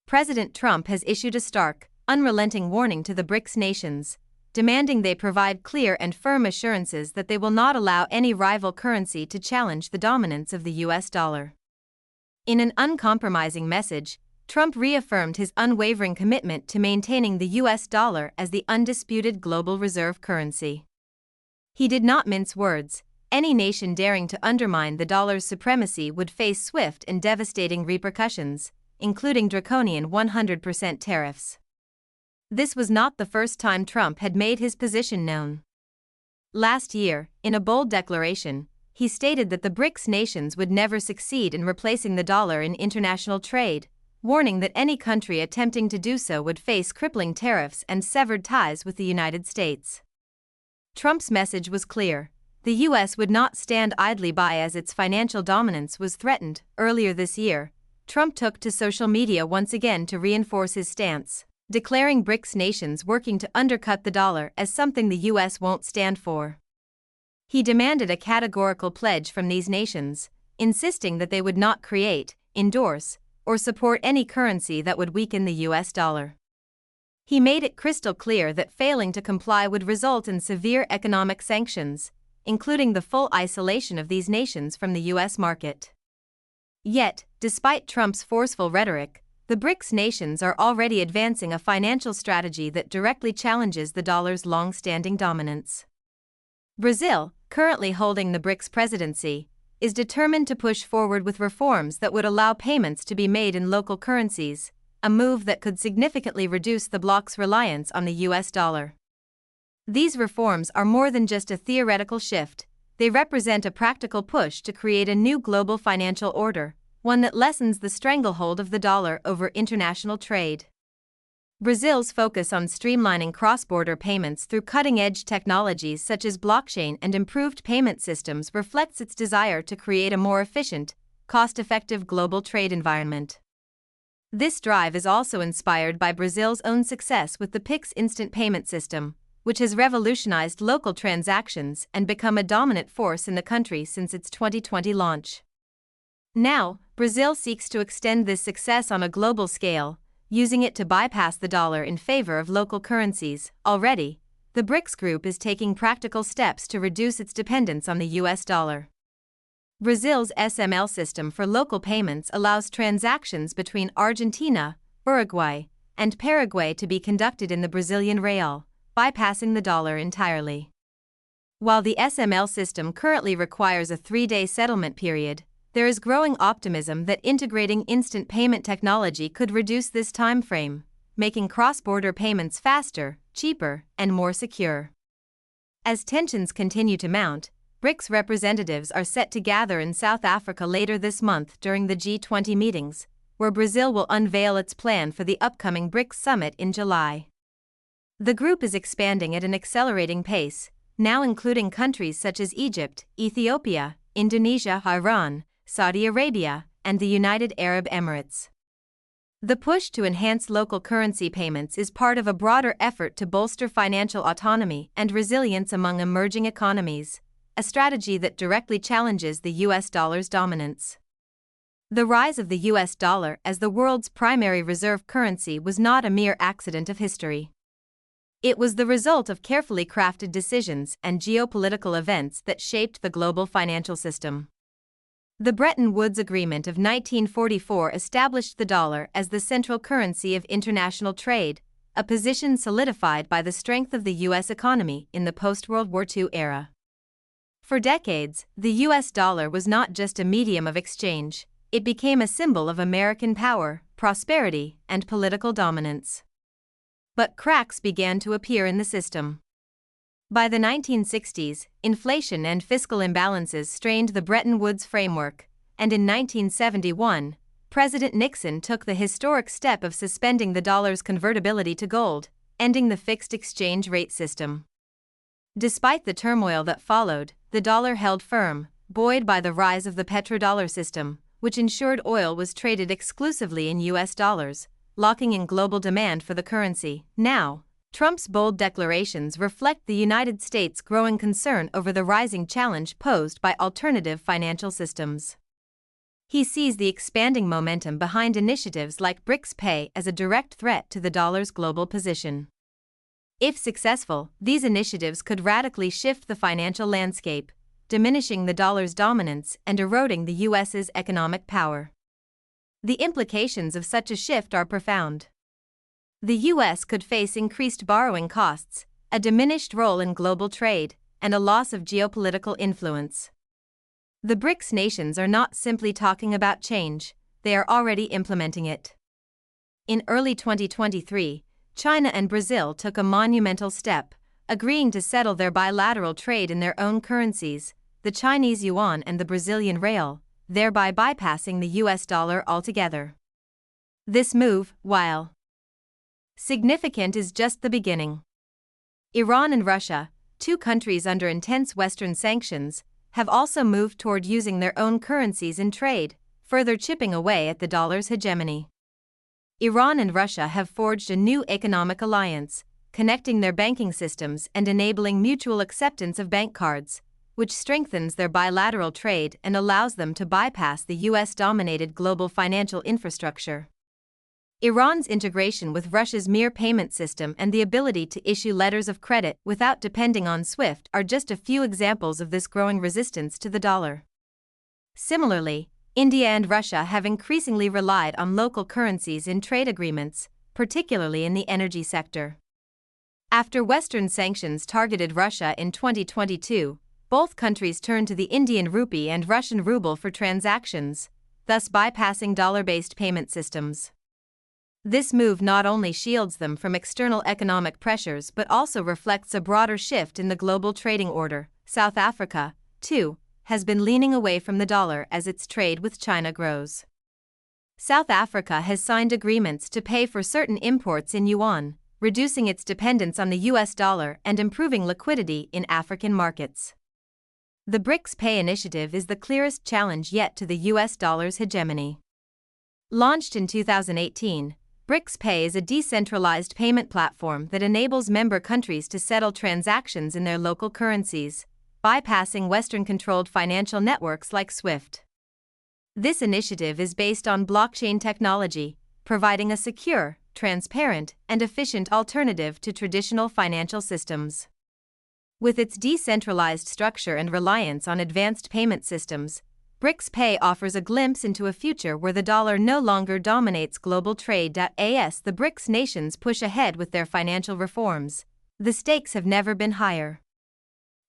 President Trump has issued a stark, unrelenting warning to the BRICS nations, demanding they provide clear and firm assurances that they will not allow any rival currency to challenge the dominance of the US dollar. In an uncompromising message, Trump reaffirmed his unwavering commitment to maintaining the US dollar as the undisputed global reserve currency. He did not mince words. Any nation daring to undermine the dollar's supremacy would face swift and devastating repercussions, including draconian 100% tariffs. This was not the first time Trump had made his position known. Last year, in a bold declaration, he stated that the BRICS nations would never succeed in replacing the dollar in international trade, warning that any country attempting to do so would face crippling tariffs and severed ties with the United States. Trump's message was clear. The U.S. would not stand idly by as its financial dominance was threatened. Earlier this year, Trump took to social media once again to reinforce his stance, declaring BRICS nations working to undercut the dollar as something the U.S. won't stand for. He demanded a categorical pledge from these nations, insisting that they would not create, endorse, or support any currency that would weaken the US dollar. He made it crystal clear that failing to comply would result in severe economic sanctions, including the full isolation of these nations from the US market. Yet, despite Trump's forceful rhetoric, the BRICS nations are already advancing a financial strategy that directly challenges the dollar's long-standing dominance. Brazil, currently holding the BRICS presidency, is determined to push forward with reforms that would allow payments to be made in local currencies, a move that could significantly reduce the bloc's reliance on the US dollar. These reforms are more than just a theoretical shift, they represent a practical push to create a new global financial order, one that lessens the stranglehold of the dollar over international trade. Brazil's focus on streamlining cross-border payments through cutting-edge technologies such as blockchain and improved payment systems reflects its desire to create a more efficient, cost-effective global trade environment. This drive is also inspired by Brazil's own success with the Pix instant payment system, which has revolutionized local transactions and become a dominant force in the country since its 2020 launch. Now, Brazil seeks to extend this success on a global scale, using it to bypass the dollar in favor of local currencies. Already, the BRICS group is taking practical steps to reduce its dependence on the US dollar. Brazil's SML system for local payments allows transactions between Argentina, Uruguay, and Paraguay to be conducted in the Brazilian real, bypassing the dollar entirely. While the SML system currently requires a 3-day settlement period, there is growing optimism that integrating instant payment technology could reduce this time frame, making cross-border payments faster, cheaper, and more secure. As tensions continue to mount, BRICS representatives are set to gather in South Africa later this month during the G20 meetings, where Brazil will unveil its plan for the upcoming BRICS summit in July. The group is expanding at an accelerating pace, now including countries such as Egypt, Ethiopia, Indonesia, Iran, Saudi Arabia, and the United Arab Emirates. The push to enhance local currency payments is part of a broader effort to bolster financial autonomy and resilience among emerging economies, a strategy that directly challenges the US dollar's dominance. The rise of the US dollar as the world's primary reserve currency was not a mere accident of history. It was the result of carefully crafted decisions and geopolitical events that shaped the global financial system. The Bretton Woods Agreement of 1944 established the dollar as the central currency of international trade, a position solidified by the strength of the U.S. economy in the post-World War II era. For decades, the U.S. dollar was not just a medium of exchange, it became a symbol of American power, prosperity, and political dominance. But cracks began to appear in the system. By the 1960s, inflation and fiscal imbalances strained the Bretton Woods framework, and in 1971, President Nixon took the historic step of suspending the dollar's convertibility to gold, ending the fixed exchange rate system. Despite the turmoil that followed, the dollar held firm, buoyed by the rise of the petrodollar system, which ensured oil was traded exclusively in US dollars, locking in global demand for the currency. Now, Trump's bold declarations reflect the United States' growing concern over the rising challenge posed by alternative financial systems. He sees the expanding momentum behind initiatives like BRICS Pay as a direct threat to the dollar's global position. If successful, these initiatives could radically shift the financial landscape, diminishing the dollar's dominance and eroding the US's economic power. The implications of such a shift are profound. The US could face increased borrowing costs, a diminished role in global trade, and a loss of geopolitical influence. The BRICS nations are not simply talking about change, they are already implementing it. In early 2023, China and Brazil took a monumental step, agreeing to settle their bilateral trade in their own currencies, the Chinese yuan and the Brazilian real, thereby bypassing the US dollar altogether. This move, while significant, is just the beginning. Iran and Russia, two countries under intense Western sanctions, have also moved toward using their own currencies in trade, further chipping away at the dollar's hegemony. Iran and Russia have forged a new economic alliance, connecting their banking systems and enabling mutual acceptance of bank cards, which strengthens their bilateral trade and allows them to bypass the US-dominated global financial infrastructure. Iran's integration with Russia's mere payment system and the ability to issue letters of credit without depending on SWIFT are just a few examples of this growing resistance to the dollar. Similarly, India and Russia have increasingly relied on local currencies in trade agreements, particularly in the energy sector. After Western sanctions targeted Russia in 2022, both countries turned to the Indian rupee and Russian ruble for transactions, thus bypassing dollar-based payment systems. This move not only shields them from external economic pressures but also reflects a broader shift in the global trading order. South Africa, too, has been leaning away from the dollar as its trade with China grows. South Africa has signed agreements to pay for certain imports in yuan, reducing its dependence on the US dollar and improving liquidity in African markets. The BRICS Pay initiative is the clearest challenge yet to the US dollar's hegemony. Launched in 2018, BRICS Pay is a decentralized payment platform that enables member countries to settle transactions in their local currencies, bypassing Western-controlled financial networks like SWIFT. This initiative is based on blockchain technology, providing a secure, transparent, and efficient alternative to traditional financial systems. With its decentralized structure and reliance on advanced payment systems, BRICS Pay offers a glimpse into a future where the dollar no longer dominates global trade. As the BRICS nations push ahead with their financial reforms, the stakes have never been higher.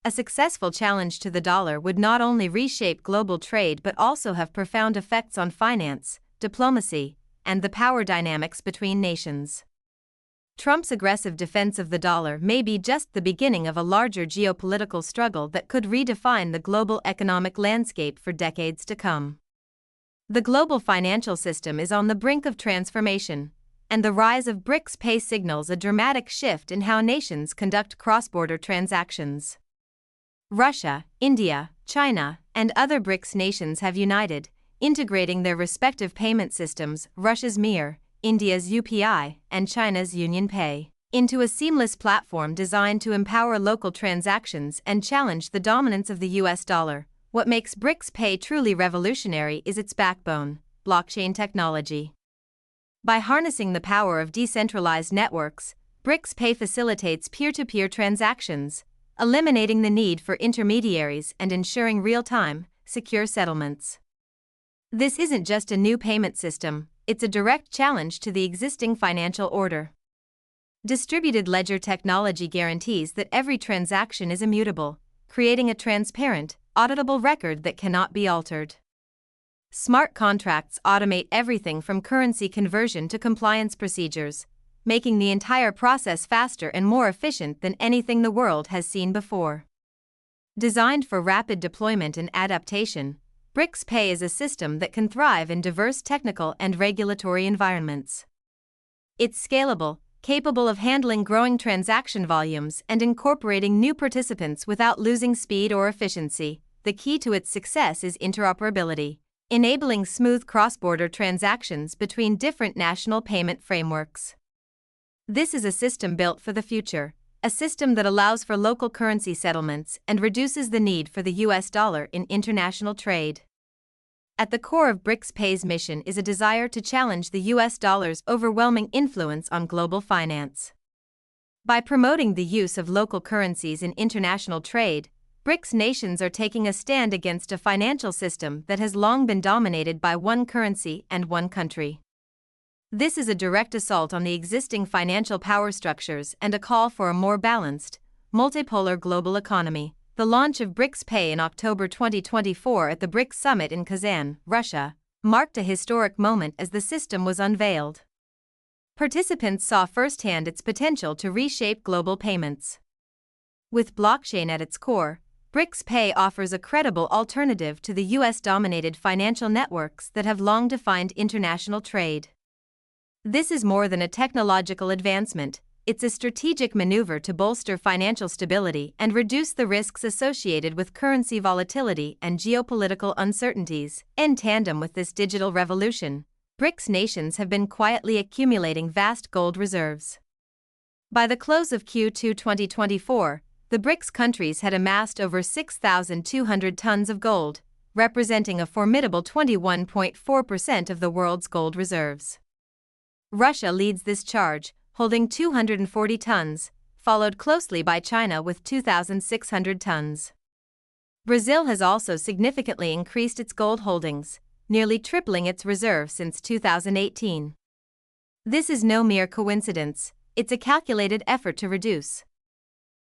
A successful challenge to the dollar would not only reshape global trade but also have profound effects on finance, diplomacy, and the power dynamics between nations. Trump's aggressive defense of the dollar may be just the beginning of a larger geopolitical struggle that could redefine the global economic landscape for decades to come. The global financial system is on the brink of transformation, and the rise of BRICS Pay signals a dramatic shift in how nations conduct cross-border transactions. Russia, India, China, and other BRICS nations have united, integrating their respective payment systems, Russia's Mir, India's UPI, and China's Union Pay, into a seamless platform designed to empower local transactions and challenge the dominance of the US dollar. What makes BRICS Pay truly revolutionary is its backbone, blockchain technology. By harnessing the power of decentralized networks, BRICS Pay facilitates peer-to-peer transactions, eliminating the need for intermediaries and ensuring real-time, secure settlements. This isn't just a new payment system, it's a direct challenge to the existing financial order. Distributed ledger technology guarantees that every transaction is immutable, creating a transparent, auditable record that cannot be altered. Smart contracts automate everything from currency conversion to compliance procedures, making the entire process faster and more efficient than anything the world has seen before. Designed for rapid deployment and adaptation, BRICS Pay is a system that can thrive in diverse technical and regulatory environments. It's scalable, capable of handling growing transaction volumes and incorporating new participants without losing speed or efficiency. The key to its success is interoperability, enabling smooth cross-border transactions between different national payment frameworks. This is a system built for the future, a system that allows for local currency settlements and reduces the need for the US dollar in international trade. At the core of BRICS Pay's mission is a desire to challenge the US dollar's overwhelming influence on global finance. By promoting the use of local currencies in international trade, BRICS nations are taking a stand against a financial system that has long been dominated by one currency and one country. This is a direct assault on the existing financial power structures and a call for a more balanced, multipolar global economy. The launch of BRICS Pay in October 2024 at the BRICS Summit in Kazan, Russia, marked a historic moment as the system was unveiled. Participants saw firsthand its potential to reshape global payments. With blockchain at its core, BRICS Pay offers a credible alternative to the US-dominated financial networks that have long defined international trade. This is more than a technological advancement. It's a strategic maneuver to bolster financial stability and reduce the risks associated with currency volatility and geopolitical uncertainties. In tandem with this digital revolution, BRICS nations have been quietly accumulating vast gold reserves. By the close of Q2 2024, the BRICS countries had amassed over 6,200 tons of gold, representing a formidable 21.4% of the world's gold reserves. Russia leads this charge, holding 240 tons, followed closely by China with 2,600 tons. Brazil has also significantly increased its gold holdings, nearly tripling its reserve since 2018. This is no mere coincidence, it's a calculated effort to reduce